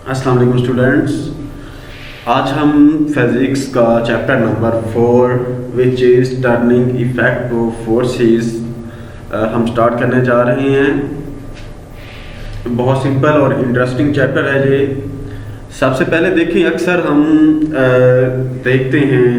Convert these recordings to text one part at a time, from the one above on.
अस्सलाम वालेकुम स्टूडेंट्स, आज हम फिज़िक्स का chapter number 4 which is turning effect of forces हम स्टार्ट करने जा रहे हैं। बहुत सिंपल और इंटरेस्टिंग चैप्टर है ये। सबसे पहले देखें, अक्सर हम देखते हैं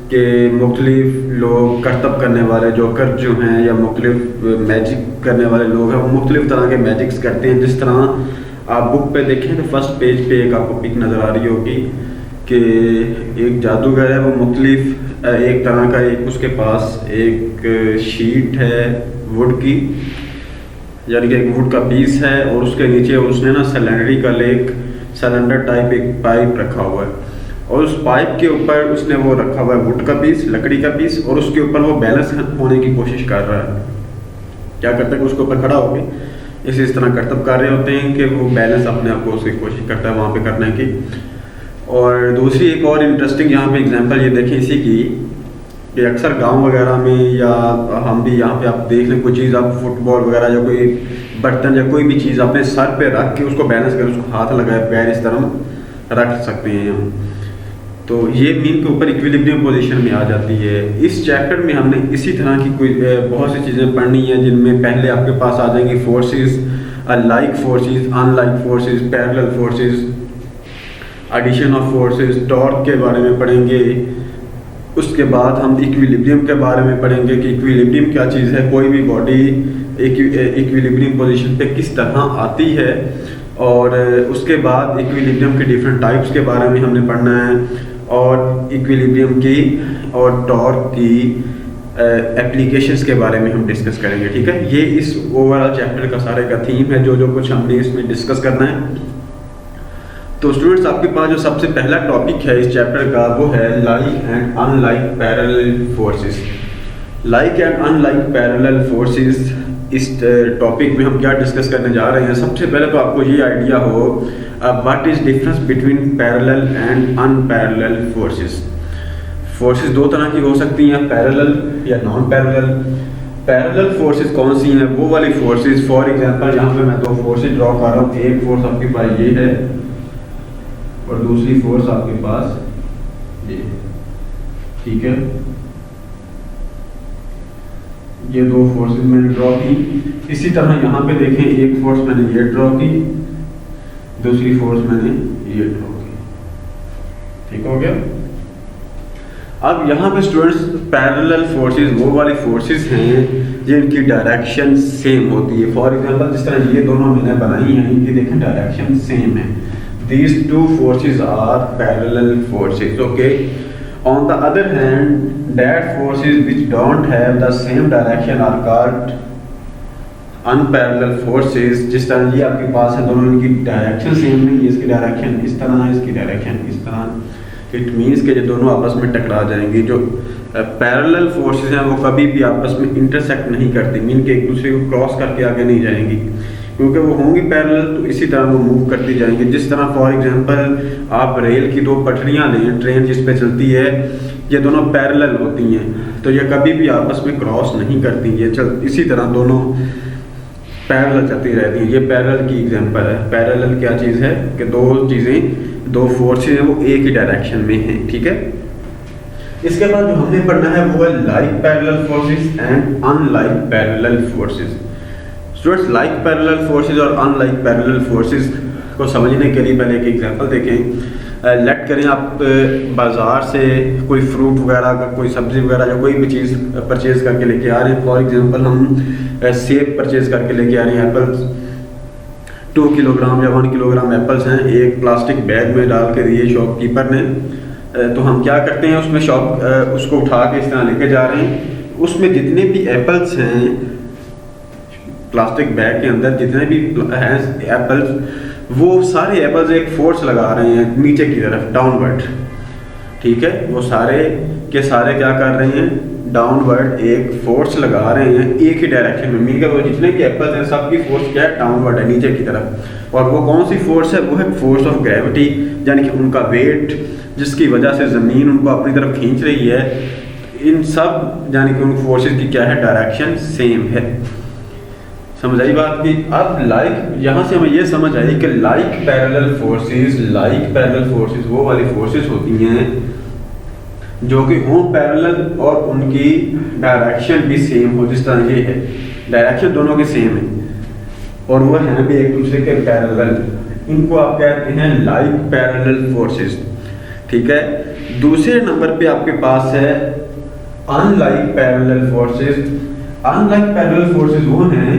कि मुख्तलिफ लोग करतब करने वाले जोकर जो हैं या मुख्तलिफ मैजिक करने वाले लोग हैं, वो मुख्तलिफ तरह के मैजिक्स करते हैं। जिस तरह आप बुक पे देखें तो फर्स्ट पेज पे एक आपको पिक नज़र आ रही होगी कि एक जादूगर है, वो मुख्तलिफ एक तरह का एक उसके पास एक शीट है वुड की, यानी कि एक वुड का पीस है और उसके नीचे उसने ना सिलेंड्रिकल एक सिलेंडर टाइप एक पाइप रखा हुआ है और उस पाइप के ऊपर उसने वो रखा हुआ है वुड का पीस, लकड़ी का पीस, और उसके ऊपर वो बैलेंस होने की कोशिश कर रहा है। क्या करता है कि उसके ऊपर खड़ा होकर इस तरह करतब कर रहे होते हैं कि वो बैलेंस अपने आप को उसकी कोशिश करता है वहाँ पे करने की। और दूसरी एक और इंटरेस्टिंग यहाँ पे एग्जांपल ये देखें इसी की, कि अक्सर गांव वगैरह में या हम भी यहाँ पे आप देख लें, कोई चीज़ आप फुटबॉल वगैरह या कोई बर्तन या कोई भी चीज़ अपने सर पे रख के उसको बैलेंस कर, उसको हाथ लगाए, पैर इस तरह रख सकते हैं हम, तो ये मीन के ऊपर इक्विलिब्रियम पोजीशन में आ जाती है। इस चैप्टर में हमने इसी तरह की कोई बहुत सी चीज़ें पढ़नी है, जिनमें पहले आपके पास आ जाएंगी forces, like forces, unlike forces, parallel forces, addition of forces, torque के बारे में पढ़ेंगे। उसके बाद हम इक्विलिब्रियम के बारे में पढ़ेंगे कि इक्विलिब्रियम क्या चीज़ है, कोई भी बॉडी इक्विलिब्रियम पोजीशन पे किस तरह आती है, और उसके बाद इक्विलिब्रियम के डिफरेंट टाइप्स के बारे में हमने पढ़ना है, और इक्विलिब्रियम की और टॉर्क की एप्लीकेशंस के बारे में हम डिस्कस करेंगे। ठीक है, ये इस ओवरऑल चैप्टर का सारे का थीम है, जो कुछ हमने इसमें डिस्कस करना है। तो स्टूडेंट्स, आपके पास जो सबसे पहला टॉपिक है इस चैप्टर का वो है like and unlike parallel forces. Like and unlike parallel forces, इस टॉपिक में हम क्या डिस्कस करने जा रहे हैं। सबसे पहले तो आपको ये आइडिया हो what is difference between parallel and unparalleled forces. Forces दो तरह की हो सकती हैं, पैरेलल या नॉन पैरेलल। पैरेलल फोर्सेस कौन सी हैं? वो वाली फोर्सेस, फॉर एग्जांपल यहाँ पे मैं दो फोर्सेस ड्रॉ कर रहा हूँ। एक फोर्स आपके पास ये है और दूसरी फोर्स आपके पास ये, ठीक है। ये दो फोर्सेस मैंने ड्रॉ की। इसी तरह यहाँ पे देखें, एक फोर्स मैंने ये ड्रॉ की, दूसरी फोर्स मैंने ये ड्रॉ की, ठीक हो गया। अब यहाँ पे स्टूडेंट्स, पैरेलल फोर्सेस वो वाली फोर्सेस हैं जिनकी डायरेक्शन सेम होती है। फॉर एग्जांपल जिस तरह ये दोनों मैंने बनाई हैं, इनकी देखें डायरेक्शन सेम है। These two forces are parallel forces, okay? On the other hand, that forces which don't have the same direction are called unparallel forces। जिस तरह ये आपके पास है, दोनों इनकी डायरेक्शन सेम नहीं है, इसकी डायरेक्शन इस तरह है, इसकी डायरेक्शन इस तरह। इट मीन्स कि ये दोनों आपस में टकरा जाएंगी। जो पैरेलल फोर्सेस हैं वो कभी भी आपस में इंटरसेक्ट नहीं करती, मीन के एक दूसरे को क्रॉस करके आगे नहीं जाएंगी, क्योंकि वो होंगी पैरेलल, तो इसी तरह वो मूव करती जाएंगी। जिस तरह फॉर एग्जांपल आप रेल की दो पटरियां लें, ट्रेन जिस पे चलती है, ये दोनों पैरेलल होती हैं, तो ये कभी भी आपस में क्रॉस नहीं करती। ये इसी तरह दोनों पैरेलल चलती रहती हैं। ये पैरेलल की एग्जांपल है। पैरेलल क्या चीज़ है कि दो चीज़ें, दो फोर्सेज हैं, वो एक ही डायरेक्शन में हैं, ठीक है। इसके बाद जो हमने पढ़ना है वो है like parallel forces and unlike parallel forces. Students, like parallel forces और अनलाइक पैरेलल फोर्सेस को समझने के लिए पहले एक एग्जांपल देखें। लेट करें आप बाज़ार से कोई फ्रूट वगैरह का, कोई सब्ज़ी वगैरह या कोई भी चीज़ परचेज़ करके लेके आ रहे हैं। फॉर एग्जांपल हम सेब परचेज़ करके लेके आ रहे हैं, एप्पल्स 2 किलोग्राम या 1 किलोग्राम एप्पल्स हैं, एक प्लास्टिक बैग में डाल के दिए शॉपकीपर ने। तो हम क्या करते हैं, उसमें उसको उठा के इस तरह लेके जा रहे हैं। उसमें जितने भी एप्पल्स हैं, प्लास्टिक बैग के अंदर जितने भी हैं एप्पल्स, वो सारे एप्पल्स एक फोर्स लगा रहे हैं नीचे की तरफ, डाउनवर्ड, ठीक है। वो सारे के सारे क्या कर रहे हैं, डाउनवर्ड एक फोर्स लगा रहे हैं एक ही डायरेक्शन में। मिलकर वो जितने भी एप्पल्स हैं सबकी फोर्स क्या है, डाउनवर्ड है, नीचे की तरफ। और वो कौन सी फोर्स है? वो है फोर्स ऑफ ग्रेविटी, यानी कि उनका वेट, जिसकी वजह से ज़मीन उनको अपनी तरफ खींच रही है। इन सब यानी कि उन फोर्सेस की क्या है, डायरेक्शन सेम है। समझ आई बात की। अब लाइक यहाँ से हमें ये समझ आई कि लाइक पैरेलल फोर्सेस वो वाली फोर्सेस होती हैं जो कि हों पैरेलल और उनकी डायरेक्शन भी सेम हो। जिस तरह ये है, डायरेक्शन दोनों की सेम है और वो हैं भी एक दूसरे के पैरेलल, इनको आप कहते हैं लाइक पैरेलल फोर्सेस। ठीक है। दूसरे नंबर पे आपके पास है unlike parallel forces. Unlike parallel forces वो हैं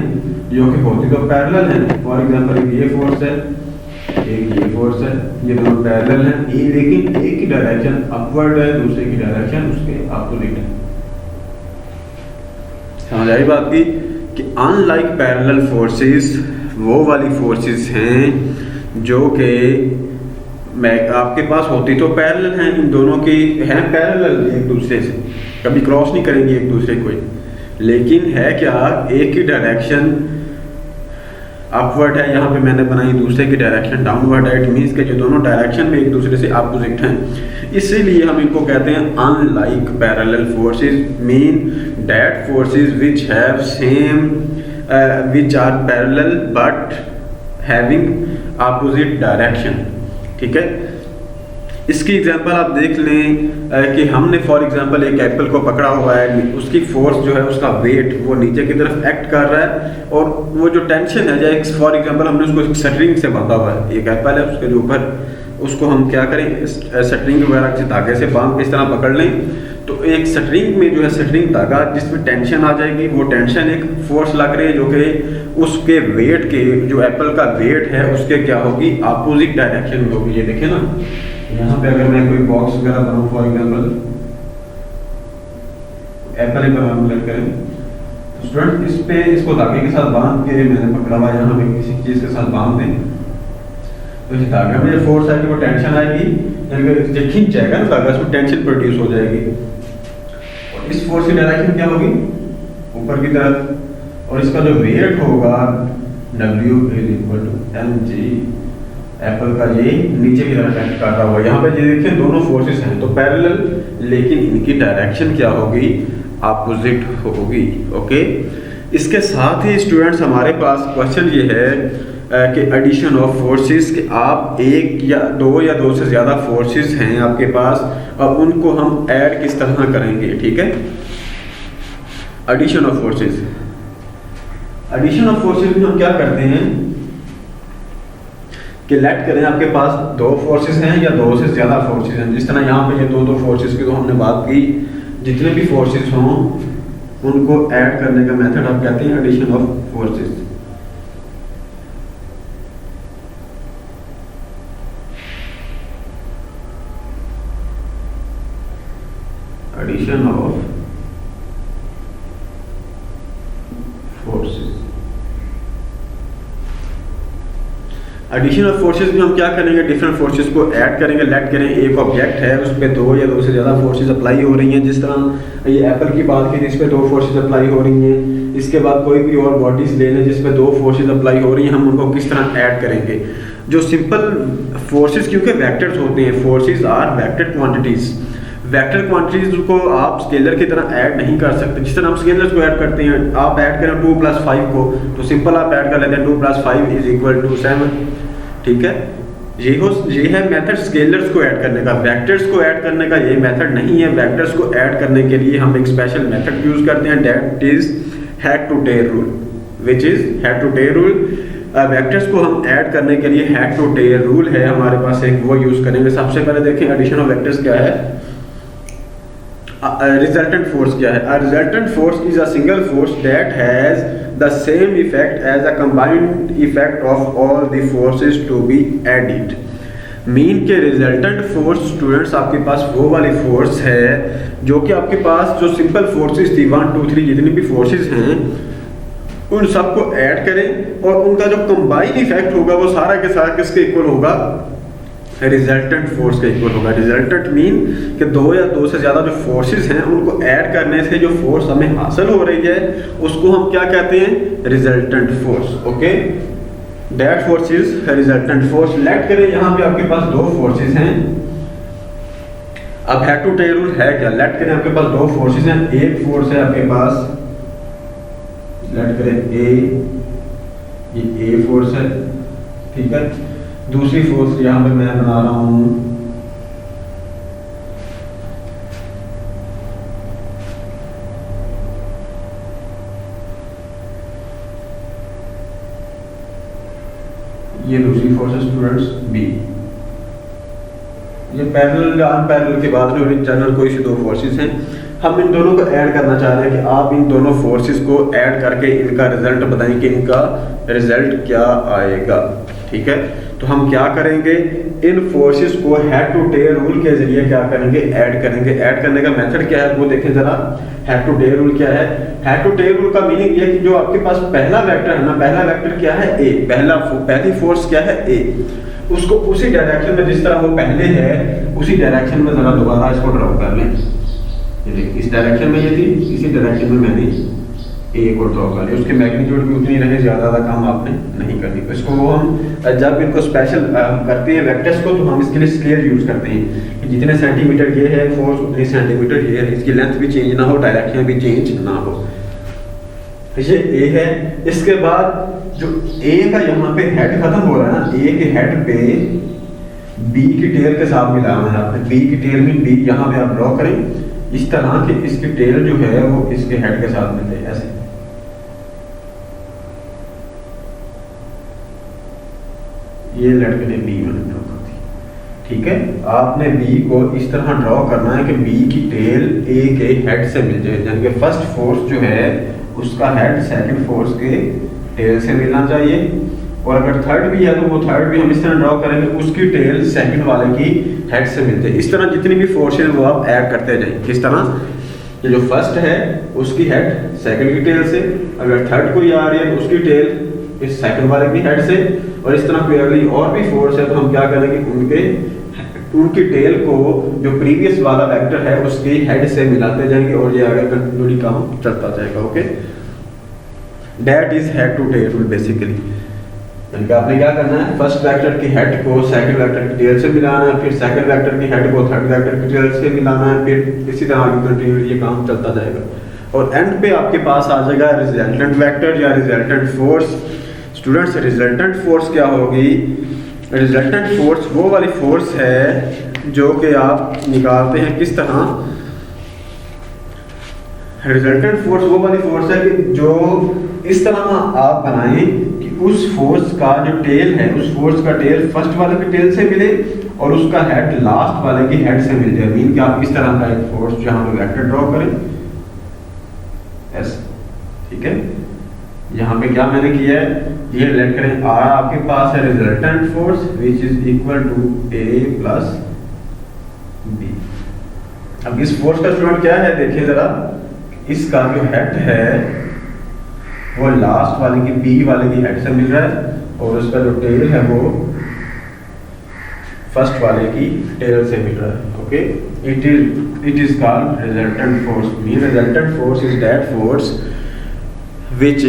जो कि होती तो पैरेलल हैं। फॉर एग्जांपल एक ये फोर्स है, एक ये फोर्स है, ये दोनों पैरेलल हैं, ये लेकिन एक की डायरेक्शन अपवर्ड है, दूसरे की डायरेक्शन उसके अपोजिट है। समझ आई बात की कि अनलाइक पैरेलल फोर्सेस वो वाली फोर्सेस हैं जो कि आपके पास होती तो पैरेलल हैं, इन दोनों की हैं पैरेलल एक दूसरे से, कभी क्रॉस नहीं करेंगे एक दूसरे को, लेकिन है क्या, एक की डायरेक्शन अपवर्ड है, यहाँ पे मैंने बनाई दूसरे की डायरेक्शन डाउनवर्ड है। इट मीन्स कि जो दोनों डायरेक्शन में एक दूसरे से अपोजिट हैं, इसीलिए हम इनको कहते हैं unlike parallel forces. Mean that forces which have same which are parallel but having opposite direction. ठीक है। इसकी एग्जांपल आप देख लें कि हमने फॉर एग्जांपल एक एप्पल को पकड़ा हुआ है, उसकी फोर्स जो है, उसका वेट वो नीचे की तरफ एक्ट कर रहा है और वो जो टेंशन है, जैसे फॉर एग्जांपल हमने उसको स्ट्रिंग से बांधा हुआ है, एक एप्पल है, उसके ऊपर उसको हम क्या करें, स्ट्रिंग वगैरह से धागे से बांध के इस तरह पकड़ लें, तो एक स्ट्रिंग में जो है स्ट्रिंग धागा जिसमें टेंशन आ जाएगी, वो टेंशन एक फोर्स लग रही है जो कि उसके वेट के, जो एप्पल का वेट है उसके क्या होगी, अपोजिट डायरेक्शन में होगी। ये देखें ना, यहाँ पे अगर मैं कोई बॉक्स वगैरह बनाऊं, फॉर एग्जांपल एप्पल ही बनाऊं करें, तो स्टूडेंट इस पे इसको धागे के साथ बांध के मैंने पकड़ा हुआ, यहाँ पे किसी चीज के साथ बांध दें, तो इस धागे में जो फोर्स आएगी वो टेंशन आएगी, जब खींच जाएगा ना धागा, उसमें टेंशन प्रोड्यूस हो जाएगी और इस फोर्स की डायरेक्शन क्या होगी, ऊपर की तरफ, और इसका जो वेट होगा W = mg, एप्पल का ये नीचे की तरफ एक्ट कर रहा होगा। यहाँ पे ये देखिए दोनों फोर्सेस हैं तो पैरेलल, लेकिन इनकी डायरेक्शन क्या होगी, अपोजिट होगी। ओके। इसके साथ ही स्टूडेंट्स हमारे पास क्वेश्चन ये है कि एडिशन ऑफ फोर्सेस, कि आप एक या दो से ज़्यादा फोर्सेस हैं आपके पास और उनको हम ऐड किस तरह करेंगे। ठीक है। Addition of forces, addition of forces में हम क्या करते हैं कि लेट करें आपके पास दो फोर्सेस हैं या दो से ज़्यादा फोर्सेस हैं, जिस तरह यहाँ पे ये दो फोर्सेस की तो हमने बात की, जितने भी फोर्सेस हों उनको ऐड करने का मेथड आप कहते हैं addition of forces. Addition of forces, addition of forces में हम क्या करेंगे, डिफरेंट फोर्सेस को ऐड करेंगे। लेट करें एक ऑब्जेक्ट है, उस पर दो या दो से ज़्यादा फोर्सेस अप्लाई हो रही हैं, जिस तरह ये एप्पल की बात की, इस पर दो फोर्सेस अप्लाई हो रही हैं। इसके बाद कोई भी और बॉडीज ले लें जिस पर दो फोर्सेस अप्लाई हो रही हैं, हम उनको किस तरह ऐड करेंगे। जो सिंपल फोर्सेस, क्योंकि वेक्टर्स होते हैं, forces are vector quantities, vector quantities को आप स्केलर की तरह ऐड नहीं कर सकते। जिस तरह हम स्केलर्स को ऐड करते हैं, आप ऐड करें 2 + 5 को, तो सिंपल आप ऐड कर लेते हैं 2 + 5 = 7। ठीक है। ये है मेथड स्केलर्स को ऐड करने का। वेक्टर्स को ऐड करने का ये मेथड नहीं है। वेक्टर्स को ऐड करने के लिए हम एक स्पेशल मेथड यूज करते हैं, that is head to tail rule, which is head to tail rule. Vectors को हम ऐड करने के लिए हेड टू टेल रूल है हमारे पास एक, वो यूज करेंगे। सबसे पहले देखें एडिशन ऑफ वेक्टर्स क्या है, रिजल्टेंट फोर्स क्या है। A resultant force is a single force that has the same effect as a combined effect of all the forces to be added। Mean के रिजल्टेंट फोर्स स्टूडेंट्स आपके पास वो वाली force है जो कि आपके पास जो सिंपल फोर्सेस थी 1 2 3 जितनी भी फोर्सेस हैं उन सबको ऐड करें और उनका जो कंबाइन इफेक्ट होगा वो सारा के सारा किसके इक्वल होगा, रिजल्टेंट फोर्स के इक्वल होगा। रिजल्टेंट मीन कि दो या दो से ज़्यादा जो फोर्सेस हैं उनको ऐड करने से जो फोर्स हमें हासिल हो रही है उसको हम क्या कहते हैं, resultant force. Okay, that force is resultant force. Let करें यहाँ पे आपके पास दो फोर्सेस हैं। अब हेड टू टेल रूल है क्या, लेट करें आपके पास दो फोर्सेस हैं। एक फोर्स है आपके पास, लेट करें ए ये ए फोर्स है, ठीक है। दूसरी फोर्स यहाँ पे मैं बना रहा हूँ ये दूसरी फोर्स है स्टूडेंट्स बी। ये पैरेलल या अनपैरेलल की बात नहीं, जनरल कोई सी दो फोर्सेस हैं, हम इन दोनों को ऐड करना चाह रहे हैं कि आप इन दोनों फोर्सेस को ऐड करके इनका रिजल्ट बताएं कि इनका रिजल्ट क्या आएगा, ठीक है। तो हम क्या करेंगे, इन फोर्सेस को हेड टू टेल रूल के जरिए क्या करेंगे, ऐड करेंगे। ऐड करने का मेथड क्या है वो देखें जरा। हेड टू टेल रूल क्या है? हेड टू टेल रूल का मीनिंग ये कि जो आपके पास पहला वेक्टर है ना, पहला वेक्टर क्या है ए, पहली फोर्स क्या है ए, उसको उसी डायरेक्शन में जिस तरह वो पहले है उसी डायरेक्शन में जरा दोबारा इसको ड्रॉ कर लें। ये देखिए इस डायरेक्शन में ये थी, इसी डायरेक्शन में मैंने ए को ड्रॉ कर लिया। उसके मैग्नीट्यूड भी उतनी रहे, ज़्यादा काम आपने नहीं करनी। तो इसको हम जब इनको स्पेशल करते हैं वेक्टर्स को, तो हम इसके लिए स्केल यूज़ करते हैं कि जितने सेंटीमीटर ये है फोर्स उतने सेंटीमीटर ये है, इसकी लेंथ भी चेंज ना हो, डायरेक्शन भी चेंज ना हो। ये ए है। इसके बाद जो ए का यहाँ पे हेड खत्म हो रहा है ना, ए के हेड पे बी की टेल के साथ मिलाना है आपने। बी की टेल में बी यहाँ पे आप ड्रॉ करें इस तरह कि इसकी टेल जो है वो इसके हेड के साथ मिल जाए ऐसे। ये लड़के ने बी मैंने ड्रॉ कर दी, ठीक है। आपने बी को इस तरह ड्रॉ करना है कि बी की टेल ए के हेड से मिल जाए, यानी कि फर्स्ट फोर्स जो है उसका हेड सेकंड फोर्स के टेल से मिलना चाहिए। और अगर थर्ड भी है तो वो थर्ड भी हम इस तरह ड्रॉ करेंगे, उसकी टेल सेकंड वाले की हेड से मिल जाए। इस तरह जितनी भी फोर्सेस वो आप ऐड करते जाए। किस तरह? ये जो फर्स्ट है उसकी हेड सेकंड की टेल से, अगर थर्ड कोई आ रही है तो उसकी टेल इस सेकंड वाले की हेड से, और इस तरह पेयरली और भी फोर्स है तो हम क्या करेंगे, उनकी टेल को जो प्रीवियस वाला वेक्टर है उसकी हेड से मिलाते जाएंगे और ये आगे कंटिन्यूली काम चलता जाएगा। Okay, that is head to tail rule basically. यानी कि आपने क्या करना है, फर्स्ट वेक्टर की हेड को सेकंड वेक्टर की टेल से मिलाना है, फिर सेकंड वेक्टर की हेड को थर्ड वेक्टर की टेल से मिलाना है, फिर इसी तरह आगे कंटिन्यूली ये काम चलता जाएगा। और एंड पे आपके पास आ जाएगा रिजल्टेंट वेक्टर या resultant force. Students, resultant force क्या होगी? रिजल्टेंट फोर्स वो वाली फोर्स है जो कि आप निकालते हैं किस तरह। रिजल्टेंट फोर्स वो वाली फोर्स है कि जो इस तरह आप बनाएं कि उस फोर्स का जो टेल है, उस फोर्स का टेल फर्स्ट वाले की टेल से मिले और उसका हेड लास्ट वाले की हेड से मिल जाए। मीन कि आप इस तरह का एक फोर्स जहां पे वेक्टर ड्रॉ करें ऐसे, ठीक है। यहाँ पे क्या मैंने किया है, ये लेट करें आर आपके पास है resultant force which is equal to A plus B. अब इस फोर्स का स्टूडेंट क्या है, देखिए जरा, इसका जो हेड है वो लास्ट वाले की बी वाले की हेड से मिल रहा है और उसका जो टेल है वो फर्स्ट वाले की टेल से मिल रहा है। Okay, it is called resultant force. Resultant force is that force which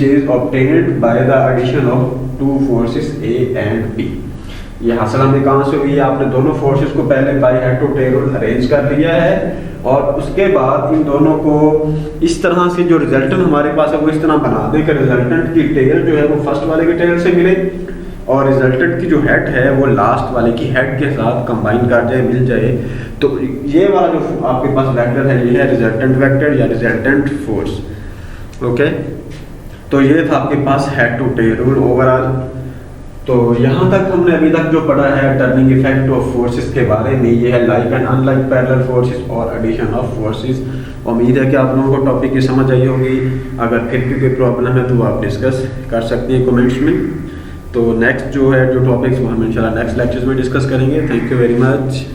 is obtained by the addition of two forces A and B। ये हासिल हमें कहाँ से हुई है? आपने दोनों फोर्सेस को पहले by head to tail rule arrange कर लिया है और उसके बाद इन दोनों को इस तरह से जो रिजल्टेंट हमारे पास है वो इस तरह बना दें कि रिजल्टेंट की टेल जो है वो फर्स्ट वाले की टेल से मिले और रिजल्टेंट की जो हेड है वो लास्ट वाले की हेड के साथ कंबाइन कर जाए, मिल जाए। तो ये वाला जो आपके पास वेक्टर है ये है रिजल्टेंट वेक्टर या रिजल्टेंट फोर्स। ओके, तो ये था आपके पास head to tail rule overall. तो यहाँ तक हमने अभी तक जो पढ़ा है टर्निंग इफेक्ट ऑफ फोर्सेस के बारे में, ये है like and unlike parallel forces और एडिशन ऑफ फोर्सेस। उम्मीद है कि आप लोगों को टॉपिक की समझ आई होगी। अगर फिर भी कोई प्रॉब्लम है तो आप डिस्कस कर सकते हैं कमेंट्स में। तो नेक्स्ट जो है जो टॉपिक्स वो हम इंशाल्लाह नेक्स्ट लेक्चर्स में डिस्कस करेंगे। Thank you very much.